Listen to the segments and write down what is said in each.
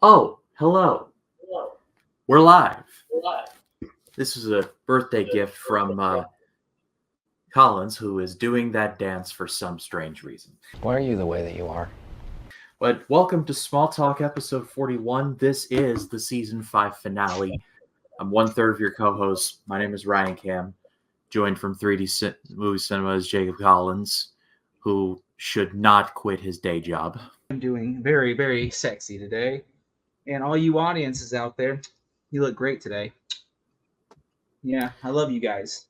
Oh, hello. We're live. This is a birthday gift from Collins, who is doing that dance for some strange reason. Why are you the way that you are? But welcome to Smalltalk episode 41. This is the season 5 finale. I'm one-third of your co-host. My name is Ryan Cam, joined from 3D Movie Cinema is Jacob Collins, who should not quit his day job. I'm doing very, very sexy today. And all you audiences out there, you look great today. Yeah, I love you guys.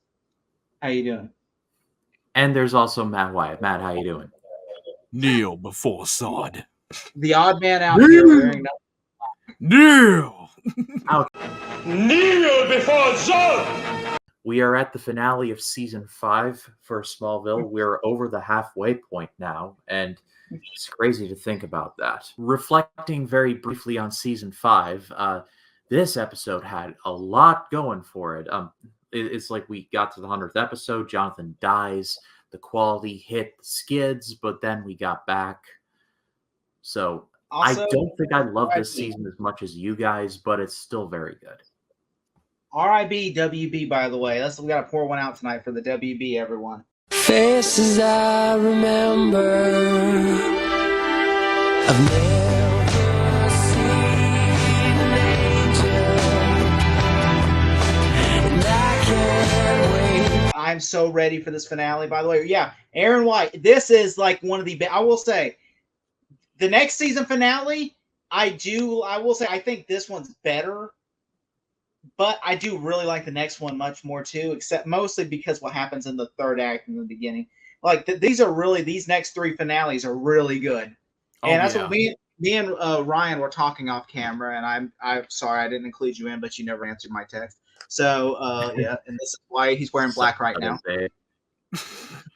How you doing? And there's also Matt Wyatt. Matt, how you doing? Kneel before Sod. The odd man out here wearing Kneel! Kneel before Zod! We are at the finale of season 5 for Smallville. We're over the halfway point now, and it's crazy to think about that. Reflecting very briefly on season 5, this episode had a lot going for it. It's like we got to the 100th episode, Jonathan dies, the quality hit the skids, but then we got back. So Also, I don't think I love this season as much as you guys, but it's still very good. R.I.B. WB, by the way. We got to pour one out tonight for the WB, everyone. Faces I remember. I've never seen an angel, and I can't wait. I'm so ready for this finale, by the way. Yeah, Aaron White. This is like one of the I will say, the next season finale, I will say I think this one's better. But I do really like the next one much more too, except mostly because what happens in the third act in the beginning. Like these next 3 finales are really good, and that's what me and Ryan were talking off camera. And I'm sorry I didn't include you in, but you never answered my text. So yeah, and this is why he's wearing black right now. This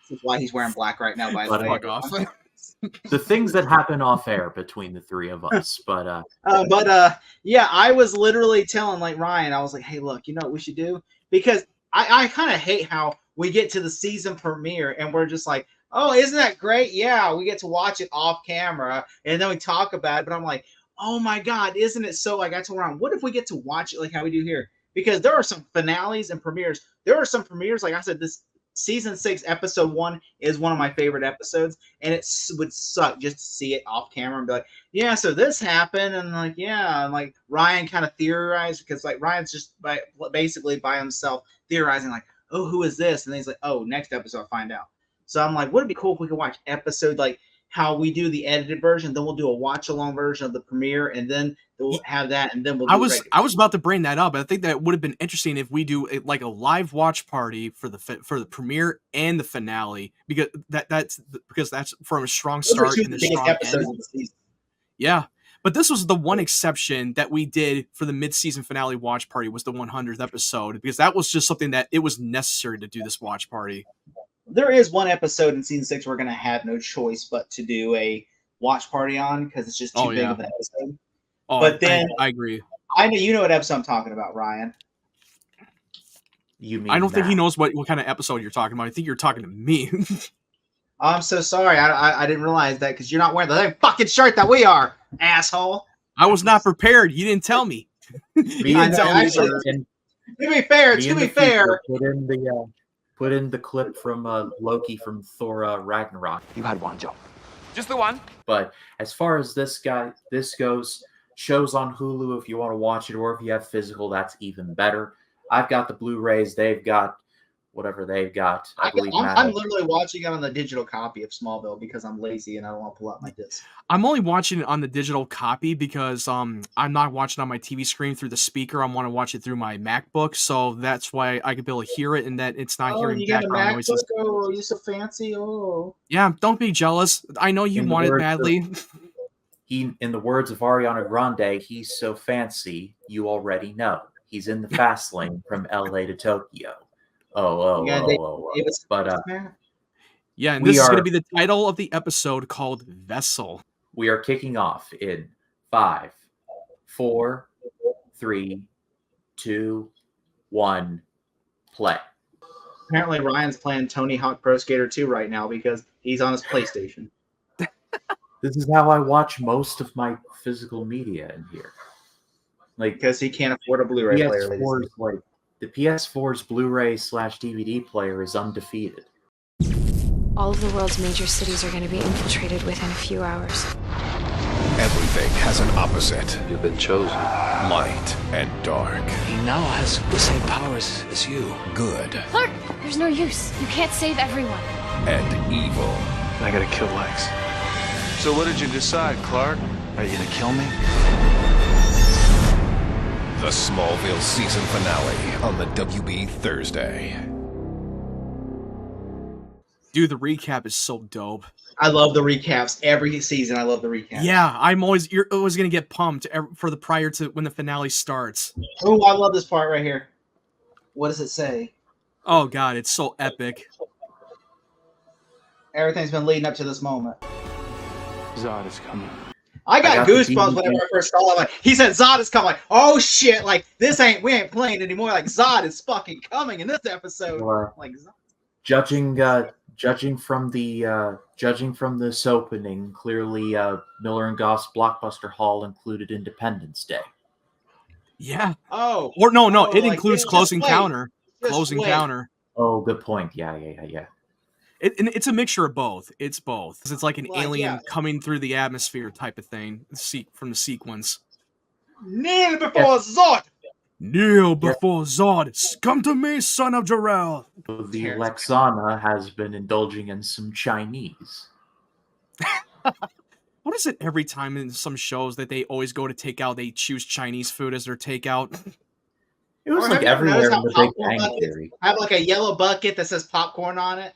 is why he's wearing black right now. By the way, the things that happen off air between the three of us, but yeah, I was literally telling like Ryan, I was like, hey, look, you know what we should do? Because I kind of hate how we get to the season premiere and we're just like, oh, isn't that great? Yeah, we get to watch it off camera and then we talk about it. But I'm like, oh my God, isn't it so? Like I told Ryan, what if we get to watch it like how we do here? Because there are some finales and premieres. There are some premieres, like I said, this season 6, episode 1 is one of my favorite episodes, and it would suck just to see it off camera and be like, yeah, so this happened, and like, yeah, and like Ryan kind of theorized because like Ryan's just basically by himself theorizing like, oh, who is this? And then he's like, oh, next episode I'll find out. So I'm like, would it be cool if we could watch episode like how we do the edited version, then we'll do a watch along version of the premiere, and then we'll have that, and then we'll. I was about to bring that up. I think that would have been interesting if we do like a live watch party for the premiere and the finale, because that's from a strong start and a strong end. Of the season. Yeah, but this was the one exception that we did for the mid-season finale watch party was the 100th episode, because that was just something that it was necessary to do this watch party. There is one episode in season 6 we're going to have no choice but to do a watch party on because it's just too big of an episode. Oh, but then I agree. I know you know what episode I'm talking about, Ryan. You mean I don't think he knows what kind of episode you're talking about. I think you're talking to me. I'm so sorry. I didn't realize that because you're not wearing the same fucking shirt that we are, asshole. I was not prepared. You didn't tell me. To be fair, put in the clip from Loki from Thor Ragnarok. You had one job. Just the one. But as far as this goes, shows on Hulu if you want to watch it, or if you have physical, that's even better. I've got the Blu-rays. They've got whatever they've got. I'm literally watching it on the digital copy of Smallville because I'm lazy and I don't want to pull out my disc. I'm only watching it on the digital copy because I'm not watching on my TV screen through the speaker. I want to watch it through my MacBook, so that's why I can be able to hear it and that it's not hearing background noises. Oh, you're so fancy. Oh. Yeah, don't be jealous. I know you want it badly. In the words of Ariana Grande, he's so fancy, you already know. He's in the fast lane from LA to Tokyo. But yeah, and this is going to be the title of the episode called Vessel. We are kicking off in 5, 4, 3, 2, 1, play. Apparently Ryan's playing Tony Hawk Pro Skater 2 right now because he's on his PlayStation. This is how I watch most of my physical media in here. Like Because he can't afford a Blu-ray player. PS4's like the PS4's Blu-ray/DVD player is undefeated. All of the world's major cities are going to be infiltrated within a few hours. Everything has an opposite. You've been chosen. Light and dark. He now has the same powers as you. Good Clark, there's no use. You can't save everyone. and evil. I gotta kill Lex. So what did you decide, Clark? Are you gonna kill me? The Smallville season finale on the WB Thursday. Dude, the recap is so dope. I love the recaps. Every season, I love the recaps. Yeah, you're always gonna get pumped for the prior to when the finale starts. Oh, I love this part right here. What does it say? Oh god, it's so epic. Everything's been leading up to this moment. Zod is coming. I got the goosebumps DVD. whenever I first saw it. Like, he said Zod is coming. Like, oh shit! Like we ain't playing anymore. Like Zod is fucking coming in this episode. Or- Like, Zod. Judging from this opening, clearly Miller and Goff's Blockbuster Haul included Independence Day. Yeah. Oh, Or no, Oh, it like, includes just Close wait. Encounter. Just Close wait. Encounter. Oh, good point. Yeah. It's a mixture of both. It's both. 'Cause it's like an Like, alien yeah. coming through the atmosphere type of thing from the sequence. kneel before Zod. Kneel before Zod. Come to me, son of Jor-El. The Lexana has been indulging in some Chinese. What is it every time in some shows that they always go to take out, they choose Chinese food as their takeout? It was Or like have you ever everywhere noticed in the how Big popcorn Bang buckets Theory. have like a yellow bucket that says popcorn on it?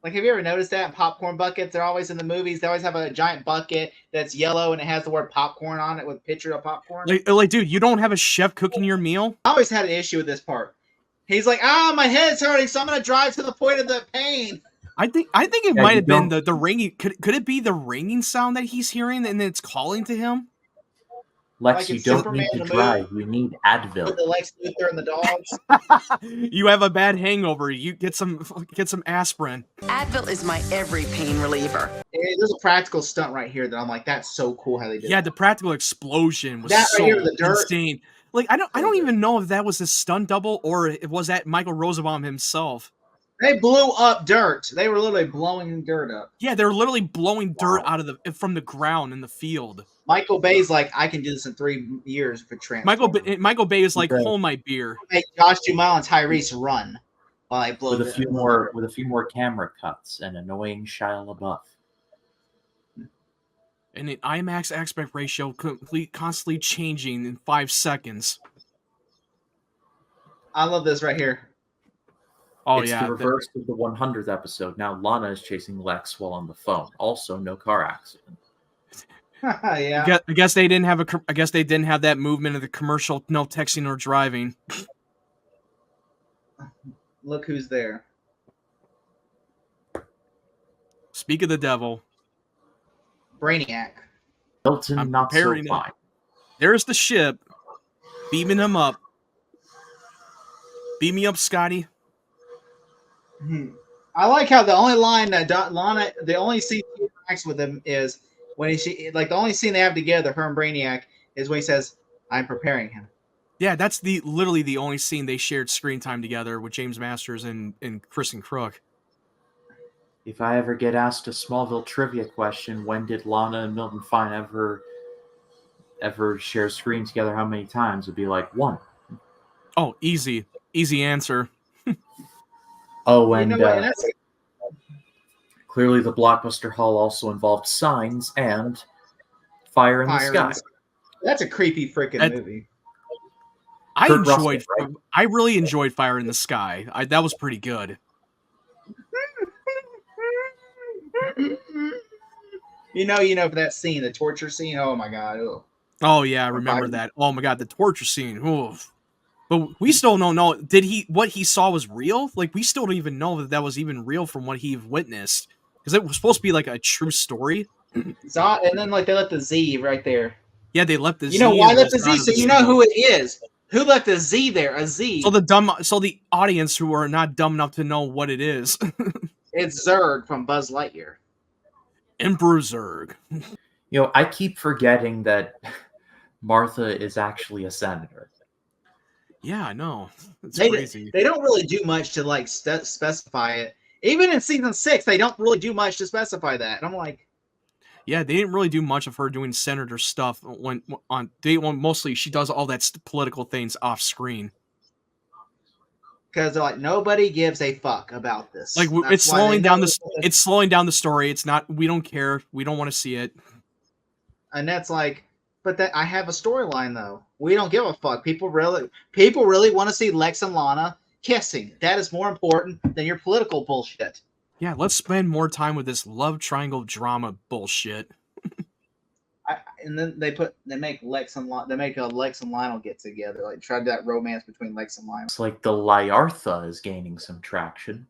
Like, have you ever noticed that in popcorn buckets? They're always in the movies. They always have a giant bucket that's yellow and it has the word popcorn on it with a picture of popcorn. Like, dude, you don't have a chef cooking your meal? I always had an issue with this part. He's like, my head's hurting, so I'm gonna drive to the point of the pain. I think it Yeah, might you have been don't- the ringing. Could it be the ringing sound that he's hearing and it's calling to him? Lex, Like in you don't Superman need to the drive. You need Advil. With the Lex Luthor and the dogs. You have a bad hangover. You get some aspirin. Advil is my every pain reliever. There's a practical stunt right here that I'm like, that's so cool how they did. Yeah, the practical explosion was That right so here with the dirt. insane. Like I don't even know if that was a stunt double or it was that Michael Rosenbaum himself. They blew up dirt. They were literally blowing dirt up. Yeah, they're literally blowing dirt out of from the ground in the field. Michael Bay's like, I can do this in 3 years for Transformers. Michael Bay is like, Okay. hold my beer. Make Josh Duhamel and Tyrese run while I blow With a the- few more camera cuts and annoying Shia LaBeouf. And an IMAX aspect ratio constantly changing in 5 seconds. I love this right here. Oh It's yeah, the reverse of the 100th episode. Now Lana is chasing Lex while on the phone. Also, no car accident. Yeah. I guess they didn't have I guess they didn't have that movement of the commercial, no texting or driving. Look who's there. Speak of the devil. Brainiac. Milton, I'm not so comparing it. fine. There's the ship, beaming him up. Beam me up, Scotty. I like how the only line that Lana, the only scene she interacts with him is when the only scene they have together, her and Brainiac, is when he says, "I'm preparing him." Yeah, that's literally the only scene they shared screen time together with James Masters and Kristen Crook. If I ever get asked a Smallville trivia question, when did Lana and Milton Fine ever share screen together? How many times? It'd be like 1. Oh, easy answer. Oh, You and know what? And that's clearly the Blockbuster Hall also involved signs and fire in the sky. That's a creepy freaking That- movie. Kurt Russell, right? I really enjoyed Fire in the Sky. That was pretty good. You know, for that scene, the torture scene. Oh my god! Ugh. Oh yeah, I remember Fire- that. Oh my god, the torture scene. Oof. But we still don't know. What he saw was real? Like we still don't even know that was even real from what he witnessed. Because it was supposed to be like a true story. Zod, and then like they left the Z right there. Yeah, they left the Z. You know why in left the side Z? of So the you know scene. who it is. Who left a Z there? A Z. So the audience who are not dumb enough to know what it is. It's Zurg from Buzz Lightyear. Emperor Zurg. I keep forgetting that Martha is actually a senator. Yeah, I know. It's They crazy. they don't really do much to like specify it. Even in season 6, they don't really do much to specify that. And I'm like, yeah, they didn't really do much of her doing senator stuff when on day one. Mostly, she does all that political things off screen. because they're like, nobody gives a fuck about this. Like That's it's why they slowing down know this. It's slowing down the story. It's not. We don't care. We don't want to see it. And that's like, but that I have a storyline though. We don't give a fuck. People really want to see Lex and Lana kissing. That is more important than your political bullshit. Yeah, let's spend more time with this love triangle drama bullshit. And then they make a Lex and Lionel get together. Like try that romance between Lex and Lionel. It's like the Lyartha is gaining some traction.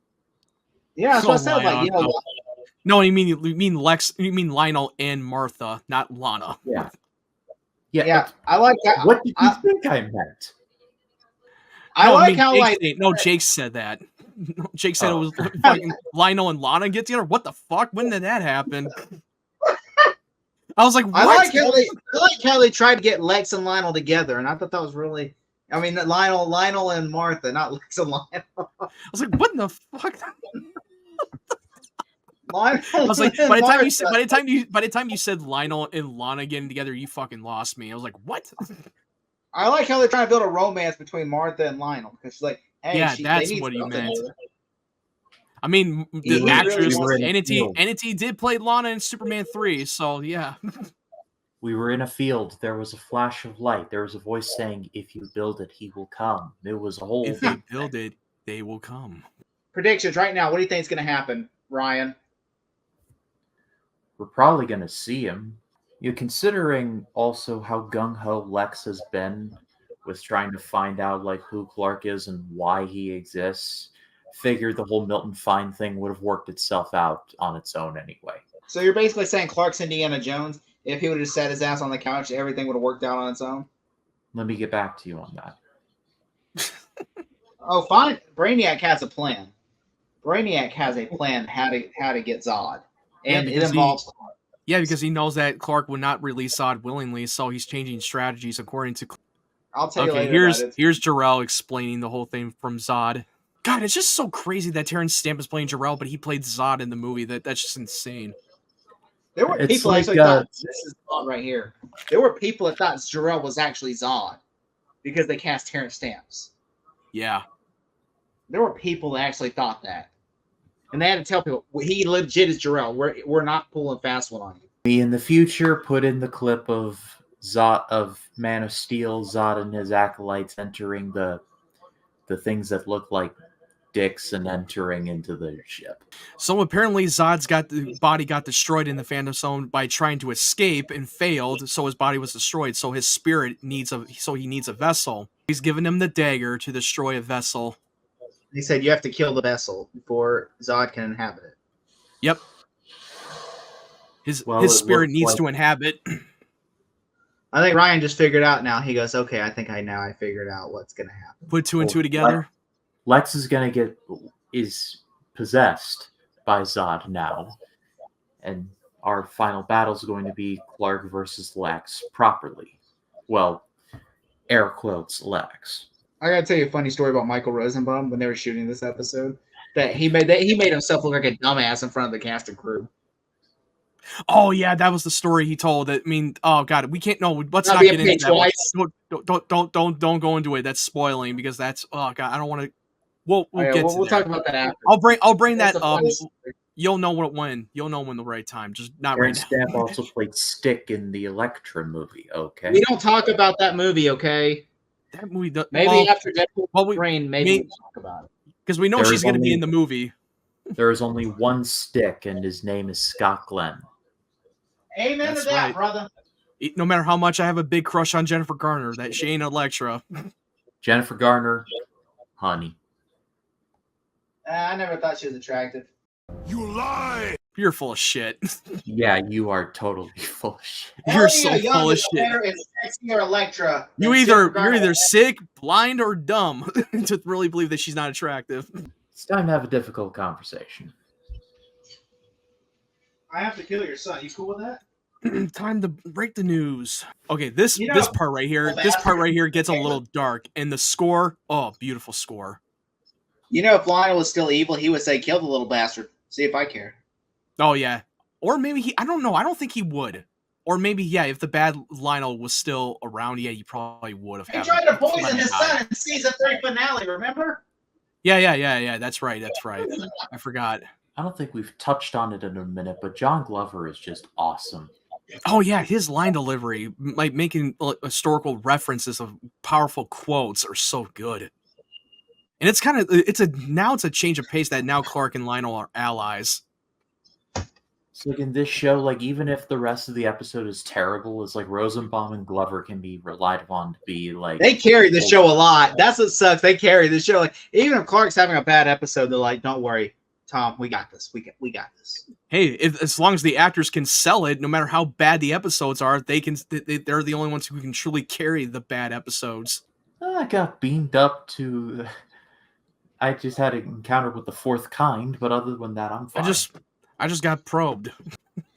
Yeah, that's what I said. Like, no, you mean Lex? You mean Lionel and Martha, not Lana? Yeah. I like that. What did you think I meant? Jake said that. Jake said it was fucking Lionel and Lana get together. What the fuck? When did that happen? I was like, what? I like how they tried to get Lex and Lionel together, and I thought that was really. I mean, Lionel and Martha, not Lex and Lionel. I was like, what the fuck? Lionel I was like, by the time you said Lionel and Lana getting together, you fucking lost me. I was like, what? I like how they're trying to build a romance between Martha and Lionel because she's like, hey, yeah, that's what he meant. Together. I mean, the actress really Entity did play Lana in Superman 3, so yeah. We were in a field. There was a flash of light. There was a voice saying, "If you build it, he will come." It was a whole. If they build it, they will come. Predictions right now. What do you think is going to happen, Ryan? We're probably going to see him. Considering also how gung-ho Lex has been with trying to find out like who Clark is and why he exists, figured the whole Milton Fine thing would have worked itself out on its own anyway. So you're basically saying Clark's Indiana Jones. If he would have just sat his ass on the couch, everything would have worked out on its own? Let me get back to you on that. Oh, fine. Brainiac has a plan. Brainiac has a plan how to get Zod. And it involves Clark. Yeah, because he knows that Clark would not release Zod willingly, so he's changing strategies according to... I'll tell you later. Here's Jor-El explaining the whole thing from Zod. God, it's just so crazy that Terrence Stamp is playing Jor-El, but he played Zod in the movie. That's just insane. There were people actually thought this is Zod right here. There were people that thought Jor-El was actually Zod because they cast Terrence Stamps. Yeah. There were people that actually thought that. And they had to tell people, he legit is Jor-El. We're not pulling fast one on you. We in the future put in the clip of Zod of Man of Steel, Zod and his acolytes entering the things that look like dicks and entering into the ship. So apparently Zod's body got destroyed in the Phantom Zone by trying to escape and failed, so his body was destroyed. So his spirit needs a vessel. He's given him the dagger to destroy a vessel. He said you have to kill the vessel before Zod can inhabit it. Yep. His spirit needs to inhabit. I think Ryan just figured out now. He goes, okay, I think I figured out what's going to happen. Put two and two together. Lex is possessed by Zod now. And our final battle is going to be Clark versus Lex properly. Well, air quotes Lex. I gotta tell you a funny story about Michael Rosenbaum when they were shooting this episode. That he made himself look like a dumbass in front of the cast and crew. Oh yeah, that was the story he told. I mean, oh god, we can't. No, let's not get into that. Don't go into it. That's spoiling because that's god. I don't want to. We'll talk about that after. I'll bring that up. You'll know when. You'll know when the right time. Just not right now. Stamp also played Stick in the Elektra movie. Okay. We don't talk about that movie. Okay. That movie does, maybe after Deadpool Brain, maybe we'll talk about it. Because we know she's going to be in the movie. There is only one Stick, and his name is Scott Glenn. Amen to that, brother. No matter how much I have a big crush on Jennifer Garner, that she ain't Elektra. Jennifer Garner, honey. I never thought she was attractive. You lie! You're full of shit. Yeah, you are totally full of shit. You're so full of shit. Or Elektra. You're either sick, blind, or dumb to really believe that she's not attractive. It's time to have a difficult conversation. I have to kill your son. You cool with that? Time to break the news. Okay, this You know, this part right here, well, this part right here gets a little dark, and the score, oh, beautiful score. You know, if Lionel was still evil, he would say, "Kill the little bastard. See if I care." Oh yeah, or maybe he. I don't know. I don't think he would. Or maybe yeah, if the bad Lionel was still around, yeah, he probably would have. He tried to poison his son in season 3 finale. Remember? Yeah. That's right. I forgot. I don't think we've touched on it in a minute, but John Glover is just awesome. Oh yeah, his line delivery, like making historical references of powerful quotes, are so good. And it's kind of it's a change of pace that now Clark and Lionel are allies. So like in this show, like even if the rest of the episode is terrible, it's like Rosenbaum and Glover can be relied upon to be like they carry the show a lot. That's what sucks. They carry the show. Like even if Clark's having a bad episode, they're like, "Don't worry, Tom, we got this. We got this." Hey, as long as the actors can sell it, no matter how bad the episodes are, they're the only ones who can truly carry the bad episodes. I got beamed up to. I just had an encounter with the fourth kind, but other than that, I'm fine. I just got probed.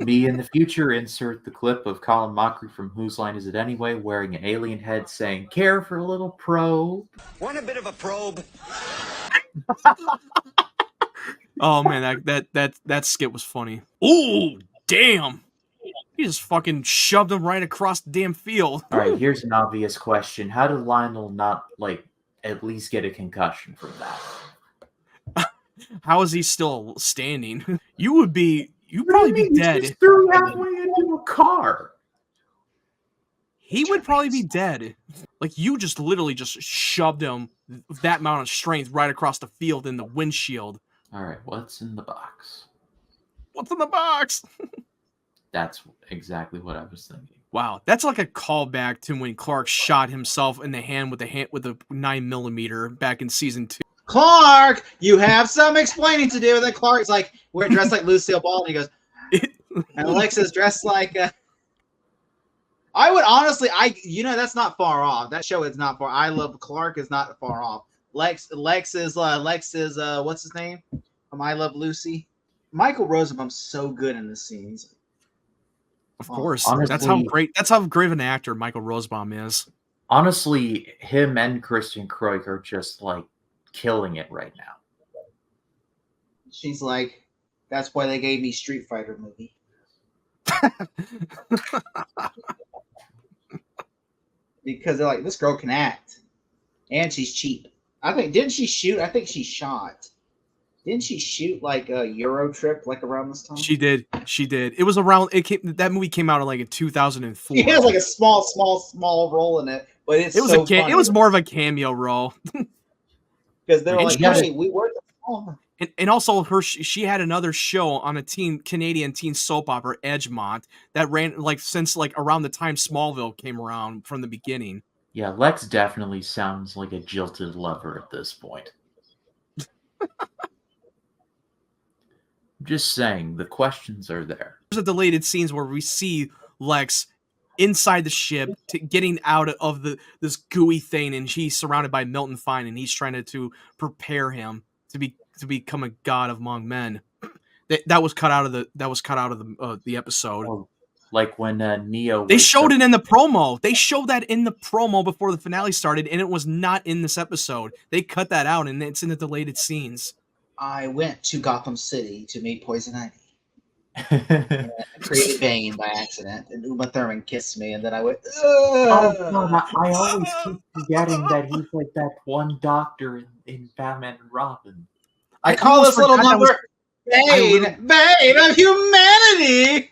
Me in the future, insert the clip of Colin Mockery from Whose Line Is It Anyway, wearing an alien head, saying, "Care for a little probe?" Want a bit of a probe? Oh man, that skit was funny. Ooh, damn! He just fucking shoved him right across the damn field. All right, here's an obvious question: how did Lionel not like at least get a concussion from that? How is he still standing? You'd probably be dead. He just threw halfway into a car. He would probably be dead. Like you just literally just shoved him that amount of strength right across the field in the windshield. All right, what's in the box? What's in the box? That's exactly what I was thinking. Wow, that's like a callback to when Clark shot himself in the hand with a 9mm back in season 2. Clark, you have some explaining to do. And then Clark's like, we're dressed like Lucille Ball, and he goes, and Alexa's dressed like. I would honestly, that's not far off. That show is not far. I Love Clark is not far off. Lex is what's his name? From I Love Lucy. Michael Rosenbaum's so good in this scene. Of course, honestly, that's how great of an actor Michael Rosenbaum is. Honestly, him and Kristen Kroik are just like killing it right now. She's like, that's why they gave me Street Fighter movie. Because they're like, this girl can act, and she's cheap. I think didn't she shoot? I think she shot. Didn't she shoot like a Euro Trip like around this time? She did. It was around. That movie came out in 2004. She has like a small role in it, but it was more of a cameo role. Because they were like, "Hey, we worked." And also she had another show on a Canadian teen soap opera, Edgemont, that ran since around the time Smallville came around from the beginning. Yeah, Lex definitely sounds like a jilted lover at this point. Just saying, the questions are there. There's a deleted scenes where we see Lex inside the ship, getting out of this gooey thing, and he's surrounded by Milton Fine, and he's trying to prepare him to become a god among men. That was cut out of the episode. Oh, like when Neo. They showed it in the promo. They showed that in the promo before the finale started, and it was not in this episode. They cut that out, and it's in the deleted scenes. I went to Gotham City to meet Poison Ivy. I created Bane by accident, and Uma Thurman kissed me, and then I went. Oh God! I always keep forgetting that he's like that one doctor in Batman and Robin. I call this little number Bane of humanity.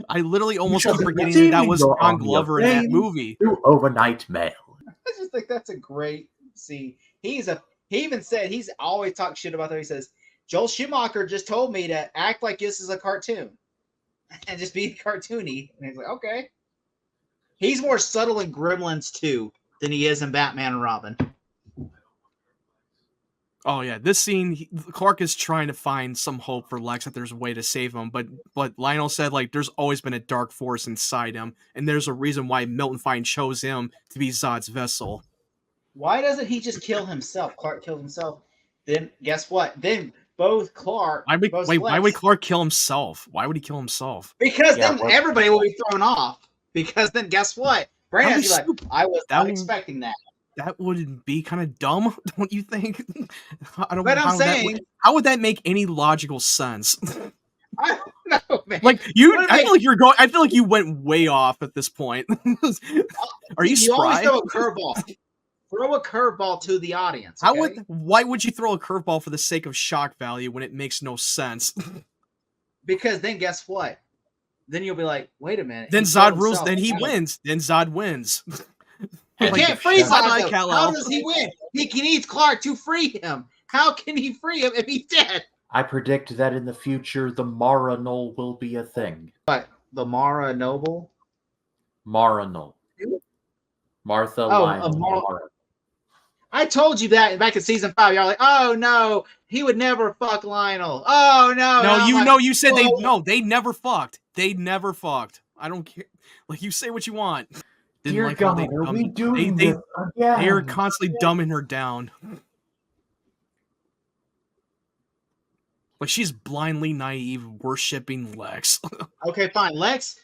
I literally almost keep forgetting that was John Glover in that movie. Overnight mail. I just think that's a great scene. He even said he's always talked shit about that. He says, Joel Schumacher just told me to act like this is a cartoon and just be cartoony. And he's like, okay. He's more subtle in Gremlins 2 than he is in Batman and Robin. Oh yeah, this scene, Clark is trying to find some hope for Lex, that there's a way to save him, but Lionel said there's always been a dark force inside him, and there's a reason why Milton Fine chose him to be Zod's vessel. Why doesn't he just kill himself? Clark killed himself. Then guess what? Then both Clark. Why would, both wait, why Lex, would Clark kill himself? Why would he kill himself? Because Yeah, then well- everybody will be thrown off. Because then guess what? Brandon's How like, I was that not would- expecting that. That would be kind of dumb, don't you think? I don't. But I'm how saying, how would that make any logical sense? I don't know, man. Like you, Would it I make- feel like you're going. I feel like you went way off at this point. Are you You always spry? throw a curveball. Throw a curveball to the audience. How okay? would? Why would you throw a curveball for the sake of shock value when it makes no sense? Because then guess what? Then you'll be like, wait a minute. Then he killed Zod rules. himself. Then he How- wins. Then Zod wins. He And can't the free show- Zod. Bye-bye, though. Kal-El. How does he win? He needs Clark to free him. How can he free him if he's dead? I predict that in the future, the Mara Null will be a thing. What? The Mara Noble? Mara Null. Martha Oh, Lionel Mara- Mara. I told you that back in season 5. Y'all like, oh no, he would never fuck Lionel. Oh no. No, And I'm you like, know, you said whoa. they never fucked. They never fucked. I don't care. Like you say what you want. Didn't Dear like how God, are we dumbed- doing they, this again? they are constantly dumbing her down. Like she's blindly naive, worshipping Lex. Okay, fine. Lex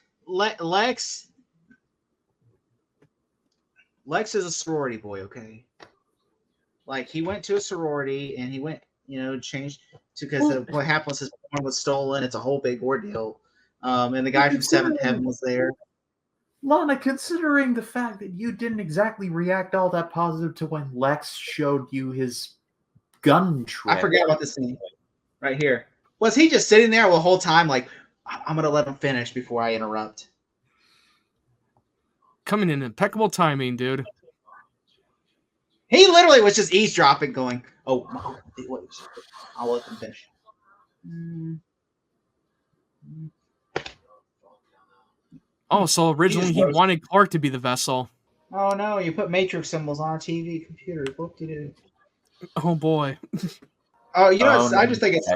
is a sorority boy, okay? Like he went to a sorority and he went, changed to because what happened was his porn was stolen. It's a whole big ordeal. And the guy from Seventh Heaven was there. Lana, considering the fact that you didn't exactly react all that positive to when Lex showed you his gun trick. I forgot about this scene right here. Was he just sitting there the whole time like, I'm gonna let him finish before I interrupt? Coming in impeccable timing, dude. He literally was just eavesdropping, going, "Oh, I'll let them finish." Oh, so originally he roasted. wanted Clark to be the vessel. Oh no! You put matrix symbols on a TV computer. What do you do? Oh boy. Oh, you know, Oh, I no. just think it's.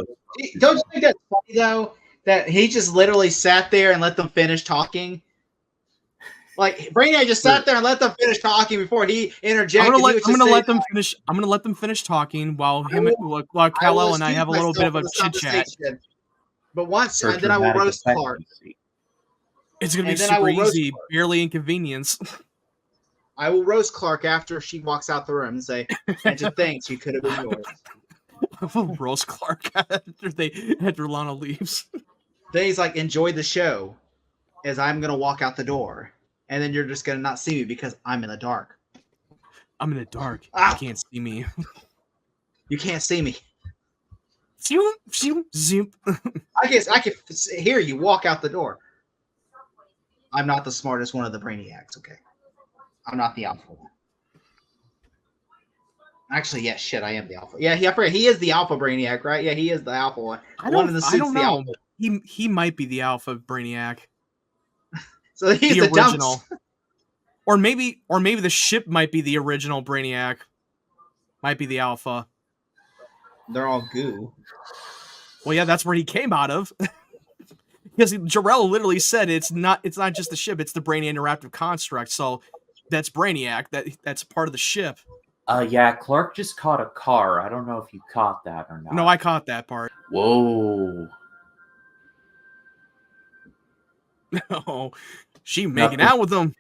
Don't you think that's funny though? That he just literally sat there and let them finish talking. Like Brainiac just sat there and let them finish talking before he interjected. I'm gonna He was just let saying, them finish. I'm gonna let them finish talking while will- Kal-El and I excuse have a little bit of a myself chit from the chat. conversation. But once, For and then I will dramatic roast effect. Clark. It's gonna be And then I super will roast easy, Clark. barely inconvenience. I will roast Clark after she walks out the room and say, "And to thanks, you could have been yours." We'll roast Clark after Lana leaves. Then he's like, "Enjoy the show," as I'm gonna walk out the door, and then you're just gonna not see me because I'm in the dark. I'm in the dark. Ah. You can't see me. You can't see me. Zoom, zoom, zoom. I guess I can hear you walk out the door. I'm not the smartest one of the brainiacs. Okay, I'm not the alpha one. Actually, yeah, shit, I am the alpha. Yeah, I forget. He is the alpha brainiac, right? Yeah, he is the alpha one. I One in the don't, I suit's don't the know. alpha. He might be the alpha Brainiac. So he's The the, dumb. original. Or maybe the ship might be the original Brainiac. Might be the alpha. They're all goo. Well, yeah, that's where he came out of. Because Jarrell literally said it's not just the ship, it's the Brain interactive construct. So that's Brainiac. That's part of the ship. Yeah, Clark just caught a car. I don't know if you caught that or not. No, I caught that part. Whoa. Oh, she making out with him.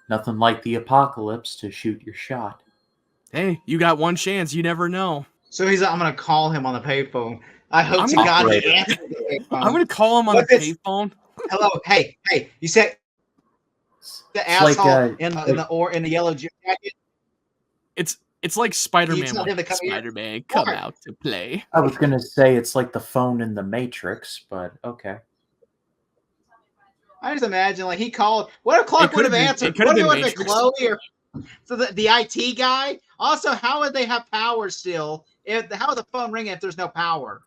Nothing like the apocalypse to shoot your shot. Hey, you got one chance. You never know. So he's like, I'm gonna call him on the payphone. I hope I'm to gonna- God he Operator. answers the payphone. I'm gonna call him on What's the this? payphone. Hello, hey, you said the It's like, asshole in the yellow jacket. It's like Spider-Man. tell him to come here? Spider-Man, come Clark. out to play. I was gonna say it's like the phone in the Matrix, but okay. I just imagine like he called. What if Clark It would could've have been- answered? it could've What if it been would have been Matrix. Chloe or so the IT guy? Also, how would they have power still? How would the phone ring if there's no power?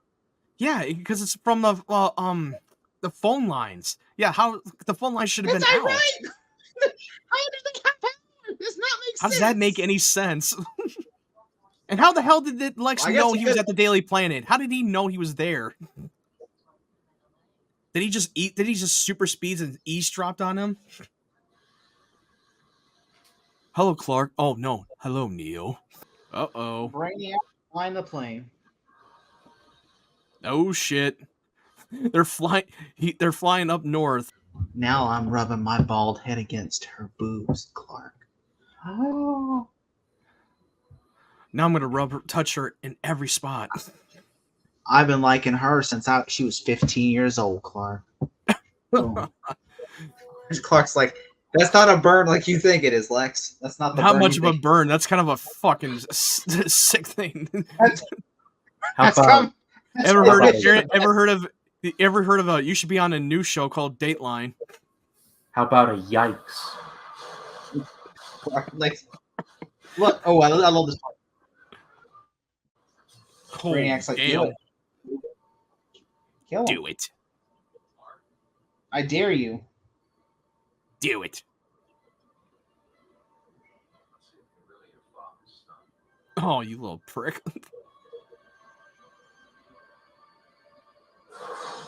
Yeah, because it's from the phone lines. Yeah, how the phone lines should have Is been that out. right? How does they have power? Does not make How sense. does that make any sense? And how the hell did Lex Well, I guess know he he was could- at the Daily Planet? How did he know he was there? Did he just super speeds and eavesdropped on him? Hello, Clark. Oh no. Hello, Neo. Uh-oh. Brainiac flying the plane. Oh shit. They're flying up north. Now I'm rubbing my bald head against her boobs, Clark. Oh. Now I'm gonna touch her in every spot. I've been liking her since she was 15 years old, Clark. Clark's like, that's not a burn like you think it is, Lex. That's not the Not burn much you of a think. burn. That's kind of a fucking sick thing. How about Ever heard of you should be on a new show called Dateline? how about a yikes? Like, look, oh, I love this part. Oh, Brainiac's like, damn. do it. Kill him. Do it. I dare you. Do it. Oh, you little prick.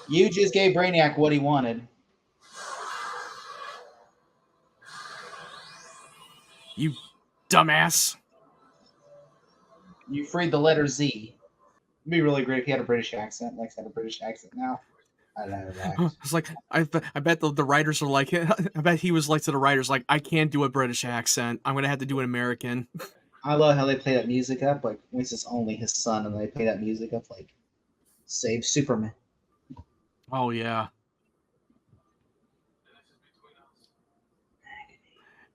You just gave Brainiac what he wanted. You dumbass. You freed the letter Z. It'd be really great if he had a British accent. Lex had a British accent now. I know that. It's like I bet the writers are like I bet he was like to the writers like I can't do a British accent. I'm gonna have to do an American. I love how they play that music up. Like, when it's only his son, and they play that music up like, save Superman. Oh yeah.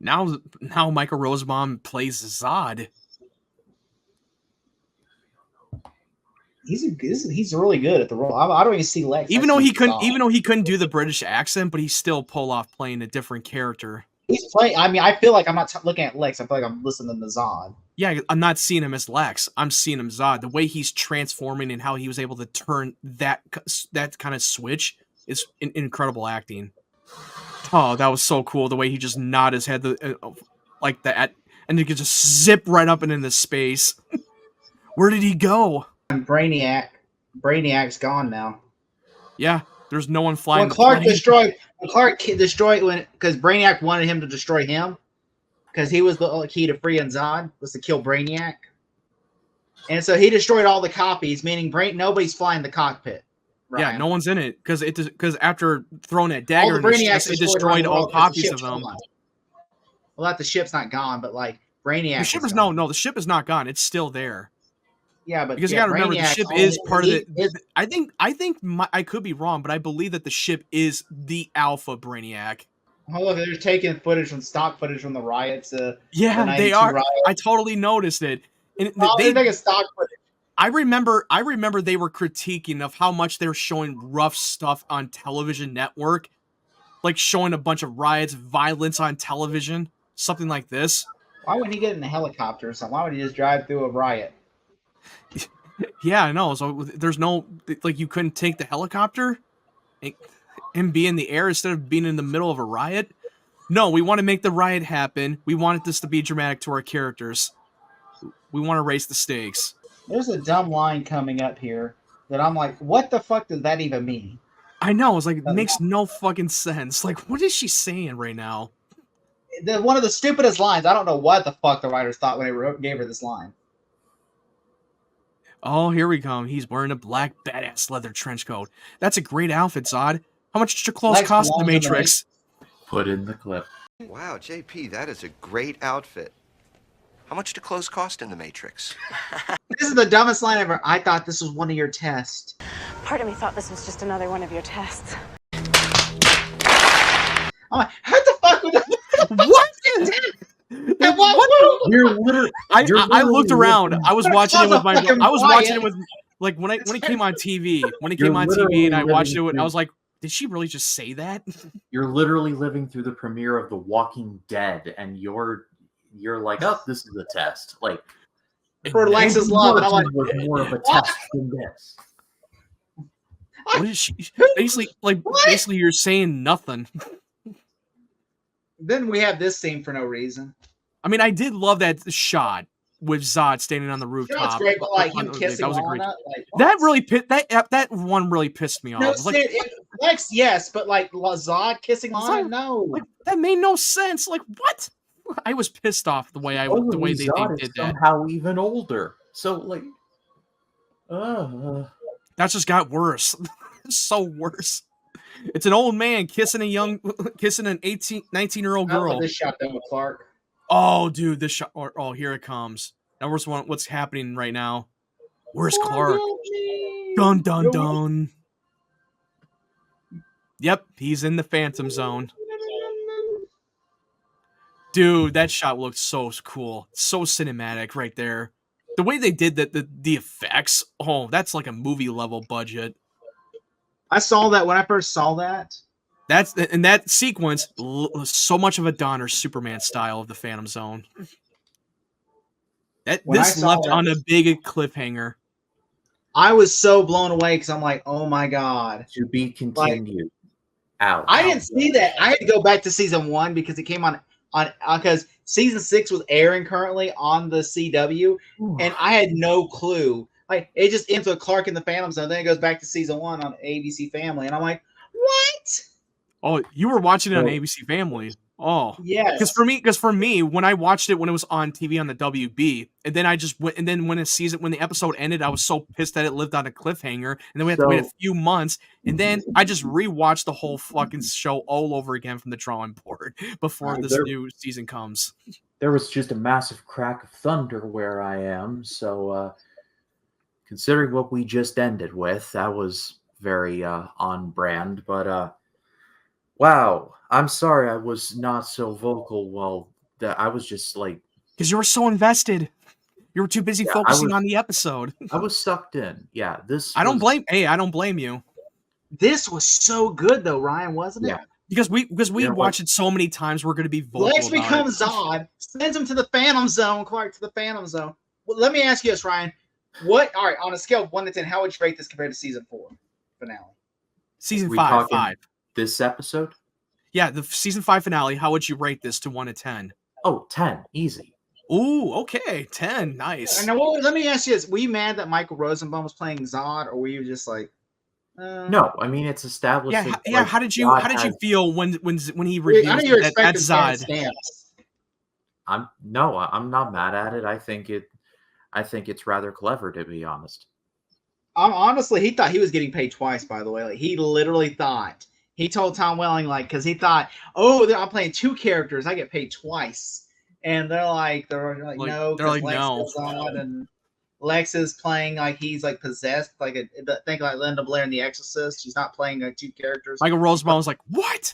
Now Michael Rosenbaum plays Zod. He's really good at the role. I don't even see Lex. Even though he couldn't do the British accent, but he still pull off playing a different character. He's playing. I mean, I feel like I'm not looking at Lex. I feel like I'm listening to Zod. Yeah, I'm not seeing him as Lex. I'm seeing him Zod. The way he's transforming and how he was able to turn that kind of switch is incredible acting. Oh, that was so cool. The way he just nod his head like that, and he could just zip right up and into space. Where did he go? And Brainiac's gone now. Yeah, there's no one flying. When Clark destroyed, because Brainiac wanted him to destroy him, because he was the key to freeing Zod was to kill Brainiac, and so he destroyed all the copies, meaning nobody's flying the cockpit. Ryan. Yeah, no one's in it because after throwing that dagger, it destroyed all copies of them. Well, the ship's not gone, but like Brainiac. The ship is no, the ship is not gone. It's still there. Yeah, but because you got to remember the ship is part of it. I think I could be wrong, but I believe that the ship is the Alpha Brainiac. Oh, look, they're taking footage from stock footage from the riots. Yeah, they are. Riots. I totally noticed it. And they're making stock footage. I remember they were critiquing of how much they're showing rough stuff on television network, like showing a bunch of riots, violence on television, something like this. Why wouldn't he get in a helicopter or something? Why would he just drive through a riot? Yeah, I know. So there's no like you couldn't take the helicopter and be in the air instead of being in the middle of a riot. No, we want to make the riot happen. We wanted this to be dramatic to our characters. We want to raise the stakes. There's a dumb line coming up here that I'm like, what the fuck does that even mean? I know. It's like, it makes no fucking sense. Like, what is she saying right now? One of the stupidest lines. I don't know what the fuck the writers thought when they gave her this line. Oh, here we come. He's wearing a black badass leather trench coat. That's a great outfit, Zod. How much did your clothes cost in the Matrix? Put in the clip. Wow, JP, that is a great outfit. How much do clothes cost in the Matrix? This is the dumbest line ever. I thought this was one of your tests. Part of me thought this was just another one of your tests. I'm like, how the fuck would what? You're literally. I looked around. I was watching it with my. I was watching it with like when it came on TV. When it came on TV and I watched it, I was like, did she really just say that? You're literally living through the premiere of The Walking Dead, and you're like, oh, this is a test. Like for Lex's love, and I'm like, was more of a test than this. What is she basically you're saying nothing. Then we have this scene for no reason. I mean, I did love that shot with Zod standing on the rooftop. That's great, but like him kissing that was a great. That one really pissed me off. No, like, Lex, yes, but like Zod kissing Lana, no. Like, that made no sense. Like what? I was pissed off the way they did that. Somehow even older. So like, That just got worse. So worse. It's an old man kissing an 19-year-old I love girl. this shot though with Clark. Oh, dude, this shot. Oh, here it comes. Now, what's happening right now? Where's Clark? Dun, dun, dun. Yep, he's in the Phantom Zone. Dude, that shot looked so cool. So cinematic right there. The way they did the effects, oh, that's like a movie level budget. I saw that when I first saw that. That's in that sequence, so much of a Donner Superman style of the Phantom Zone. This left on a big cliffhanger. I was so blown away because I'm like, oh my god. To be continued. I didn't see that. I had to go back to season 1 because it came on because season 6 was airing currently on the CW, and I had no clue. Like it just ends with Clark in the Phantom Zone, then it goes back to season 1 on ABC Family, and I'm like, what? Oh, you were watching it on ABC Family. Oh, yes. Because for me, when I watched it when it was on TV on the WB, and then I just went, and then when the episode ended, I was so pissed that it lived on a cliffhanger, and then we had to wait a few months, and then I just rewatched the whole fucking show all over again from the drawing board before this new season comes. There was just a massive crack of thunder where I am, so considering what we just ended with, that was very on brand, but wow, I'm sorry I was not so vocal. Well, I was just like... Because you were so invested. You were too busy focusing on the episode. I was sucked in. Yeah, I don't blame you. This was so good though, Ryan, wasn't it? Yeah. Because we watched it so many times, we're going to be vocal Lex about becomes Zod, sends him to the Phantom Zone, Clark to the Phantom Zone. Well, let me ask you this, Ryan. All right, on a scale of 1 to 10, how would you rate this compared to season 4 finale? Season 5. This episode? Yeah, the season 5 finale. How would you rate this to 1 to 10? Oh, 10. Easy. Ooh, okay. 10. Nice. Now, let me ask you this. Were you mad that Michael Rosenbaum was playing Zod, or were you just like... No, I mean, it's established... Yeah, how did you feel when he revealed that Zod... I'm not mad at it. I think it's rather clever, to be honest. Honestly, he thought he was getting paid twice, by the way. Like, he literally thought... He told Tom Welling, like, because he thought, I'm playing 2 characters, I get paid twice. And they're like no, because Lex is on, and Lex is playing like he's like possessed, like think like Linda Blair in The Exorcist. She's not playing like 2 characters. Michael Rosenbaum was like, what?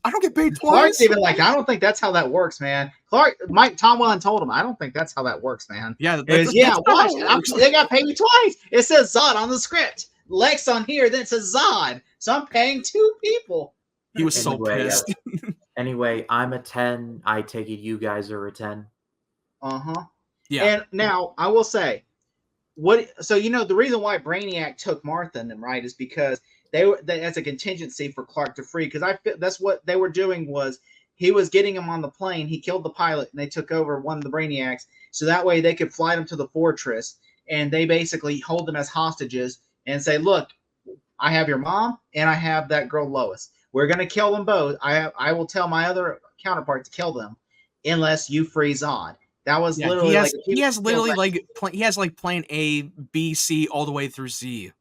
I don't get paid twice. Clark's even like, I don't think that's how that works, man. Tom Welling told him, I don't think that's how that works, man. Yeah, watch. They got paid me twice. It says Zod on the script. Lex on here, then it says Zod. So I'm paying 2 people. He was so pissed. Anyway, I'm a 10. I take it you guys are a 10. Uh-huh. Yeah. And now I will say, the reason why Brainiac took Martha and them, right, is because that's a contingency for Clark to free. Because I feel that's what they were doing was he was getting him on the plane. He killed the pilot, and they took over one of the Brainiacs, so that way they could fly them to the fortress, and they basically hold them as hostages and say, look, I have your mom and I have that girl Lois. We're going to kill them both. I will tell my other counterpart to kill them unless you free Zod. That was literally he has plan A, B, C all the way through Z.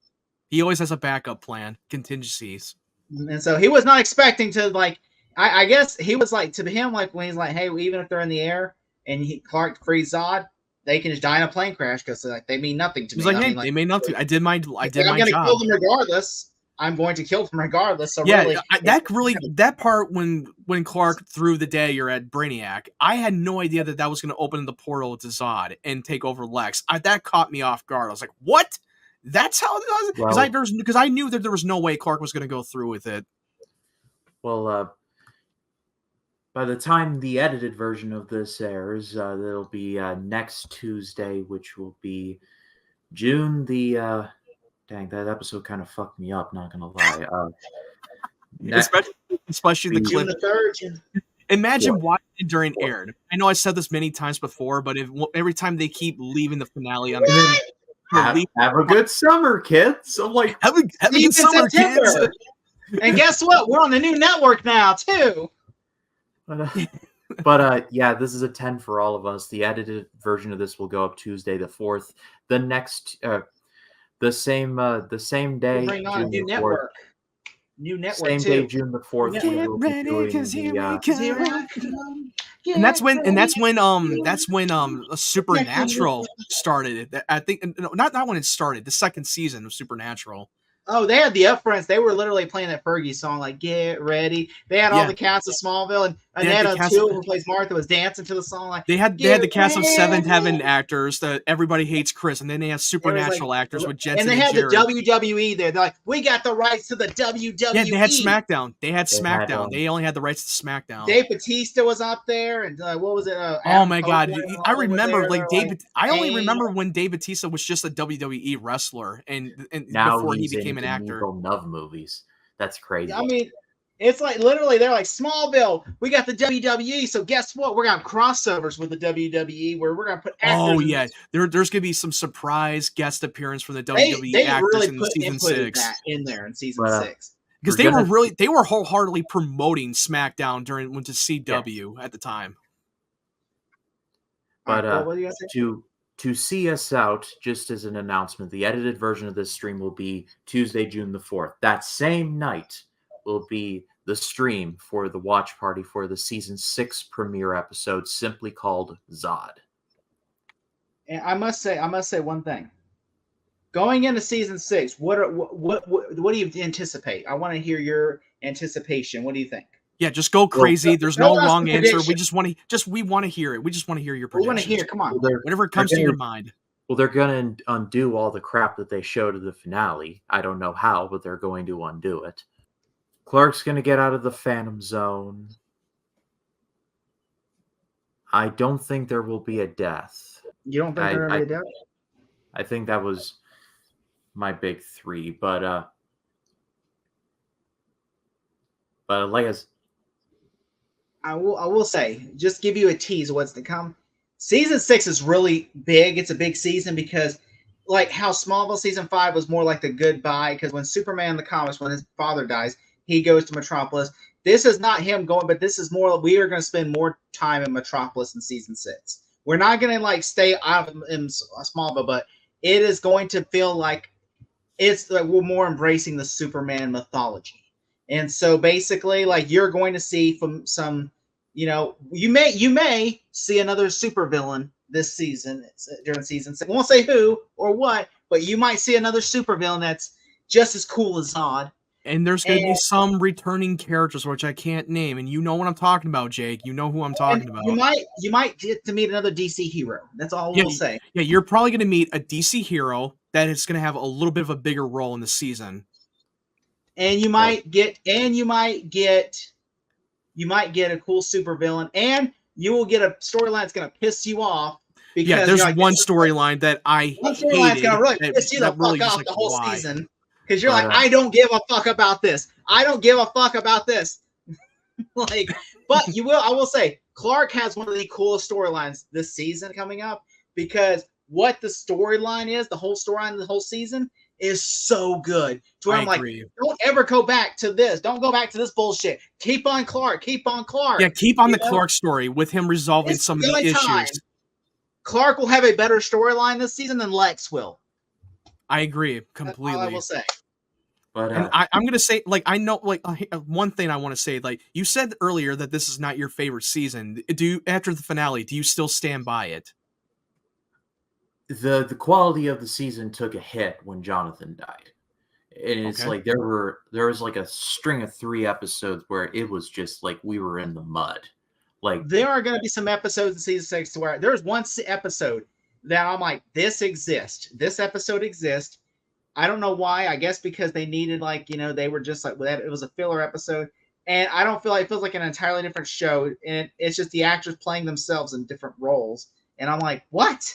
He always has a backup plan, contingencies. And so he was not expecting to I guess he was like to him like when he's like, hey, even if they're in the air and Clark frees Zod, they can just die in a plane crash because they mean nothing to me. He's like, they mean nothing. I did my job. I'm going to kill them regardless. I'm going to kill them regardless. So yeah, that part when Clark threw the dagger at Brainiac, I had no idea that was going to open the portal to Zod and take over Lex. That caught me off guard. I was like, what? That's how it does? Because I knew that there was no way Clark was going to go through with it. Well, by the time the edited version of this airs, it'll be next Tuesday, which will be June the... Dang, that episode kind of fucked me up, not gonna lie. Especially the clip. June 3rd. Imagine watching it during aired. I know I said this many times before, but every time they keep leaving the finale on have a good summer, kids. I'm like, have a good summer, kids. And guess what? We're on the new network now, too. But yeah, this is a 10 for all of us. The edited version of this will go up Tuesday the 4th. The next... The same day, Bring on a June new the 4th. network. New network Same too. day, June the 4th, we will be doing Here I come. And that's when Get Supernatural started. I think not when it started. The second season of Supernatural. Oh, they had the upfronts. They were literally playing that Fergie song, like "Get Ready." They had all the cast of Smallville, and Annette O'Toole, who plays Martha, was dancing to the song. Like they had the cast of Seventh Heaven actors that Everybody Hates Chris, and then they have Supernatural actors with Jensen and they had Jared. the WWE there. They're like, we got the rights to the WWE. Yeah, they had SmackDown. They only had the rights to SmackDown. Dave Bautista was up there, and what was it? Oh my God, I remember I only remember when Dave Bautista was just a WWE wrestler, and now before he became an actor. Nub movies. That's crazy. I mean, it's like literally they're like Smallville. We got the WWE, so guess what? We're gonna have crossovers with the WWE where we're gonna put actors. Oh yeah, there's gonna be some surprise guest appearance from the WWE actors really in season 6. That in there in season 6 because they were wholeheartedly promoting SmackDown during to CW at the time. But to see us out, just as an announcement, the edited version of this stream will be Tuesday, June the 4th. That same night will be the stream for the watch party for the season 6 premiere episode, simply called Zod. And I must say one thing. Going into season 6, what do you anticipate? I want to hear your anticipation. What do you think? Yeah, just go crazy. There's no wrong answer. We want to hear it. We just want to hear your predictions. We want to hear. Come on, whatever comes to your mind. Well, they're going to undo all the crap that they showed at the finale. I don't know how, but they're going to undo it. Clark's going to get out of the Phantom Zone. I don't think there will be a death. You don't think there will be a death? I think that was my big 3, but like I will say, just give you a tease of what's to come. Season 6 is really big. It's a big season because, like how Smallville season 5 was more like the goodbye. Because when Superman in the comics, when his father dies, he goes to Metropolis. This is not him going, but this is more. We are going to spend more time in Metropolis in season 6. We're not going to like stay out of in Smallville, but it is going to feel like it's like we're more embracing the Superman mythology. And so basically, like you're going to see from some. You may see another supervillain this season during season 6. I won't say who or what, but you might see another supervillain that's just as cool as Zod. And there's going to be some returning characters which I can't name, and you know what I'm talking about, Jake. You know who I'm talking about. You might get to meet another DC hero. That's all we'll say. Yeah, you're probably going to meet a DC hero that is going to have a little bit of a bigger role in the season. And you might get a cool supervillain, and you will get a storyline that's going to piss you off. Because there's one storyline that I hated. One storyline's going to really piss you the fuck off the whole season. Because you're like, I don't give a fuck about this. I don't give a fuck about this. But I will say, Clark has one of the coolest storylines this season coming up because what the storyline is, the whole storyline of the whole season is so good. To where I'm like, don't ever go back to this. Don't go back to this bullshit. Keep on Clark. Keep on Clark. Yeah, keep on the Clark story with him resolving some of the issues. Clark will have a better storyline this season than Lex will. I agree completely. That's all I will say. But and I'm gonna say, like, I know, like, one thing I want to say, like, you said earlier that this is not your favorite season. After the finale, do you still stand by it? The quality of the season took a hit when Jonathan died, and it's like there was like a string of 3 episodes where it was just like we were in the mud. Like there are going to be some episodes in season 6 where there's one episode that I'm like, this exists. This episode exists. I don't know why. I guess because they needed, like, they were just like, it was a filler episode. And I don't feel like it feels like an entirely different show. And it's just the actors playing themselves in different roles. And I'm like, what?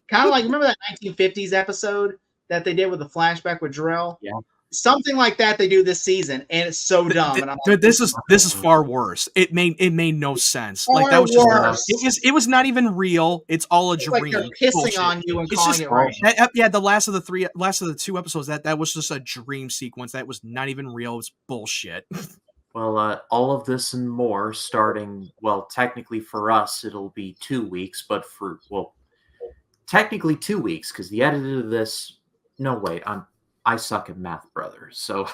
Kind of like, remember that 1950s episode that they did with the flashback with Jarrell? Yeah. Something like that they do this season, and it's so dumb. And I'm like, this is far worse. It made no sense. Like that was just it was not even real. It's all a dream. Like they're pissing on you and calling it right. The last of the 2 episodes that was just a dream sequence. That was not even real. It was bullshit. Well, all of this and more starting. Well, technically for us it'll be 2 weeks, but technically 2 weeks because the edit of this No, wait. I suck at math, brother. So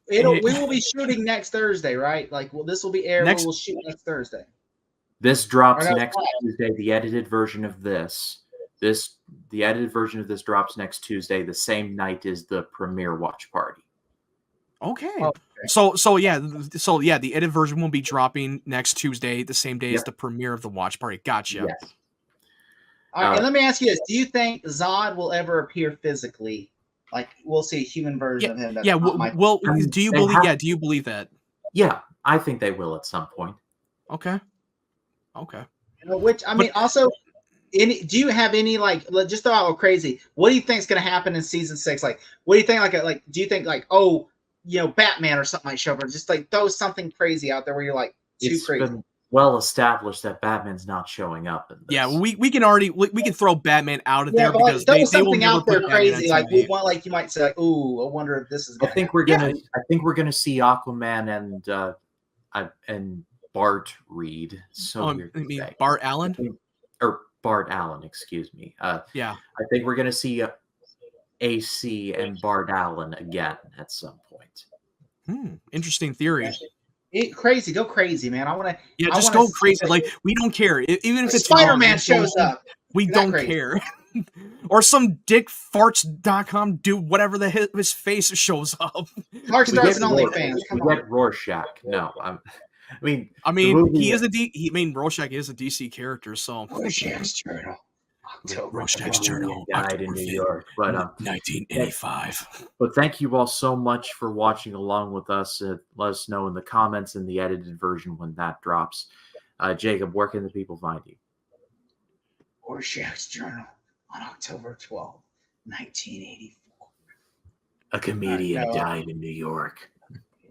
We will be shooting next Thursday, right? Like, well, this will be aired. We'll shoot next Thursday. This drops next Tuesday. The edited version of this drops next Tuesday, the same night as the premiere watch party. Okay. So yeah, the edited version will be dropping next Tuesday, the same day as the premiere of the watch party. Gotcha. Yes. All right, and let me ask you this: do you think Zod will ever appear physically? Like, we'll see a human version of him. That's do you believe? Do you believe that? Yeah, I think they will at some point. Okay. Which I mean, also, do you have any just throw out crazy? What do you think is going to happen in season 6? Like, what do you think? Like, do you think Batman or something might show up, or just like throw something crazy out there where you're like too crazy? Been well established that Batman's not showing up in this. Yeah, we can already we can throw Batman out of there because throw they something will out there crazy. Like we want, like you might say, like, "Ooh, I wonder if this is." I think we're gonna see Aquaman and Bart Reed. So weird to say. Bart Allen or Bart Allen, excuse me. Yeah, I think we're gonna see AC and Bart Allen again at some point. Interesting theory. Go crazy, man. I want to. Yeah, just go crazy. Like, we don't care. Even if it's Spider-Man shows up, we don't care. Or some dickfarts.com dude, whatever his face shows up. Mark starts an OnlyFans. We get Rorschach. No, I mean, Rorschach is a DC character, so Rorschach's Journal. Rorschach's Journal died in New York, but 1985. But thank you all so much for watching along with us. Let us know in the comments in the edited version when that drops. Jacob, where can the people find you? Rorschach's Journal on October 12, 1984. A comedian died in New York.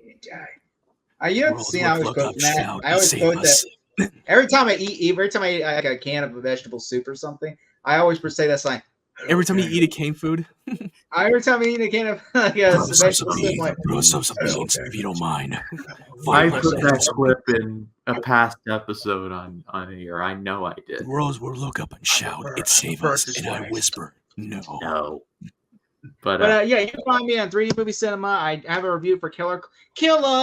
He died. You have to see. I always quote that. I always quote that. Every time I eat like a can of a vegetable soup or something, I always say that sign. Every time you eat a cane food? Every time I eat a can of vegetable soup, throw some beans if you don't mind. I put that clip in a past episode on here. I know I did. Rose will look up and shout, "It saved us," and I whisper, "No." But yeah, you can find me on 3D Movie Cinema. I have a review for Killer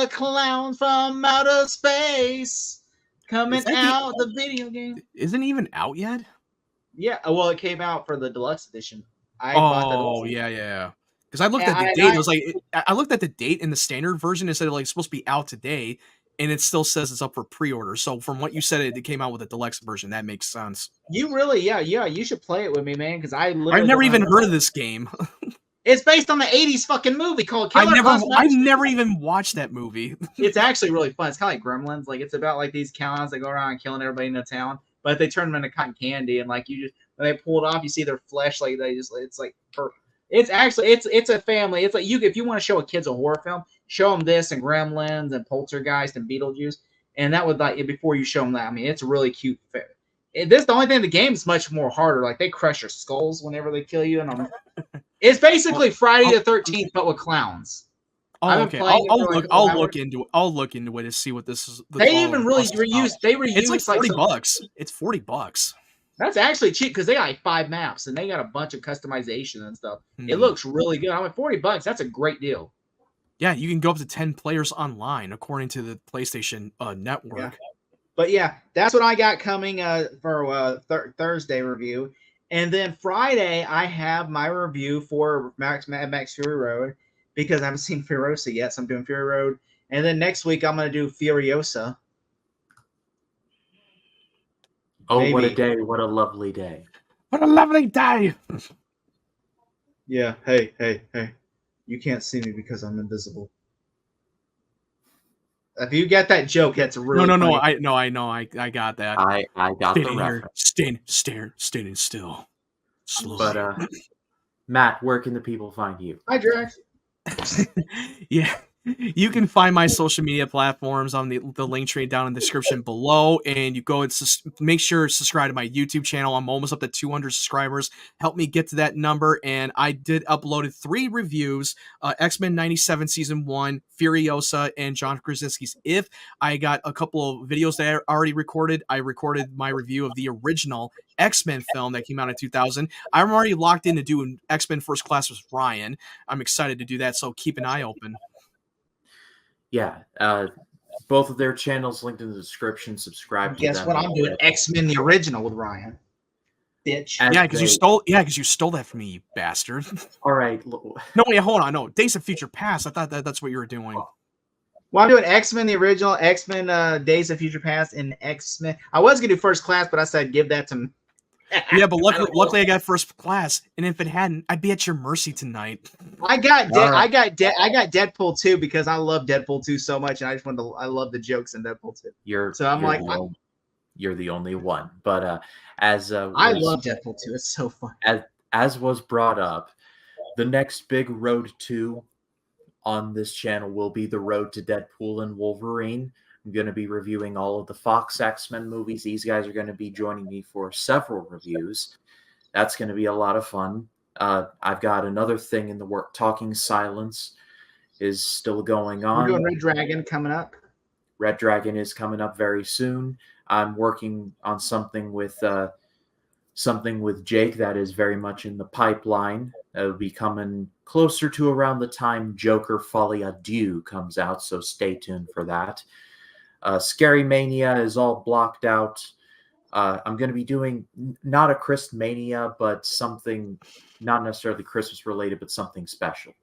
Clowns from Outer Space coming out. The video game isn't even out yet. Yeah, well, it came out for the deluxe edition. Yeah. Because I looked at the date. I looked at the date in the standard version. It said it's supposed to be out today, and it still says it's up for pre-order. So from what you said, it came out with a deluxe version. That makes sense. You really, you should play it with me, man. Because I've never even heard of this game. It's based on the 80s fucking movie called Killer Clowns. I've never even watched that movie. It's actually really fun. It's kind of like Gremlins. Like, it's about like these clowns that go around killing everybody in the town, but they turn them into cotton candy, and like when they pull it off, you see their flesh. Like it's actually it's a family. It's like if you want to show a kids a horror film, show them this and Gremlins and Poltergeist and Beetlejuice, and that would before you show them that. I mean, it's a really cute. The only thing in the game is much more harder. Like, they crush your skulls whenever they kill you, and it's basically Friday the 13th, but with clowns. Oh, okay. I'll look into it to see what this is. They even really reuse. It's like $40. It's $40. That's actually cheap because they got like 5 maps and they got a bunch of customization and stuff. It looks really good. I mean, $40. That's a great deal. Yeah, you can go up to 10 players online, according to the PlayStation Network. Yeah. But yeah, that's what I got coming for Thursday review. And then Friday, I have my review for Mad Max Fury Road because I haven't seen Furiosa yet, so I'm doing Fury Road. And then next week, I'm going to do Furiosa. Oh, maybe. What a day. What a lovely day. What a lovely day. Yeah. Hey. You can't see me because I'm invisible. If you get that joke, that's really No. I know. I got that. I got the reference. Standing still. Slowly. But Matt, where can the people find you? Hi, Drax. Yeah. You can find my social media platforms on the link tree down in the description below, and you go and make sure to subscribe to my YouTube channel. I'm almost up to 200 subscribers. Help me get to that number, and I did uploaded 3 reviews, X-Men 97 Season 1, Furiosa, and John Krasinski's If. I got a couple of videos that I already recorded. I recorded my review of the original X-Men film that came out in 2000. I'm already locked into doing X-Men First Class with Ryan. I'm excited to do that, so keep an eye open. Yeah, both of their channels linked in the description. Subscribe to them. Guess what? I'm doing X-Men the original with Ryan. Bitch. Yeah, because you stole. Yeah, because you stole that from me, you bastard. All right. No, wait, hold on. No, Days of Future Past. I thought that's what you were doing. Well, I'm doing X-Men the original, X-Men Days of Future Past, and X-Men. I was gonna do First Class, but I said give that to. Yeah, but luckily I got First Class, and if it hadn't, I'd be at your mercy tonight. I got Deadpool 2 because I love Deadpool 2 so much, and I just I love the jokes in Deadpool 2. You're the only one. But I love Deadpool 2. It's so fun. As was brought up, the next big road to on this channel will be the road to Deadpool and Wolverine. I'm going to be reviewing all of the Fox X-Men movies. These guys are going to be joining me for several reviews. That's going to be a lot of fun. I've got another thing in the work. Talking Silence is still going on. We're doing Red Dragon coming up. Red Dragon is coming up very soon. I'm working on something with Jake that is very much in the pipeline. It'll be coming closer to around the time Joker Folie à Deux comes out, so stay tuned for that. Scary Mania is all blocked out. I'm going to be doing not a Christ Mania, but something not necessarily Christmas related, but something special.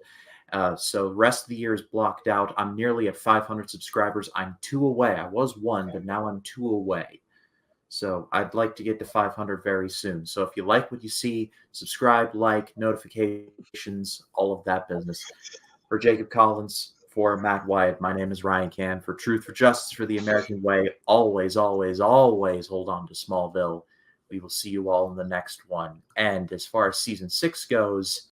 So the rest of the year is blocked out. I'm nearly at 500 subscribers. I'm 2 away. I was 1, but now I'm 2 away. So I'd like to get to 500 very soon. So if you like what you see, subscribe, like, notifications, all of that business. For Jacob Collins, for Matt Wyatt, my name is Ryan Can. For Truth, for Justice, for the American Way, always, always, always hold on to Smallville. We will see you all in the next one. And as far as Season 6 goes...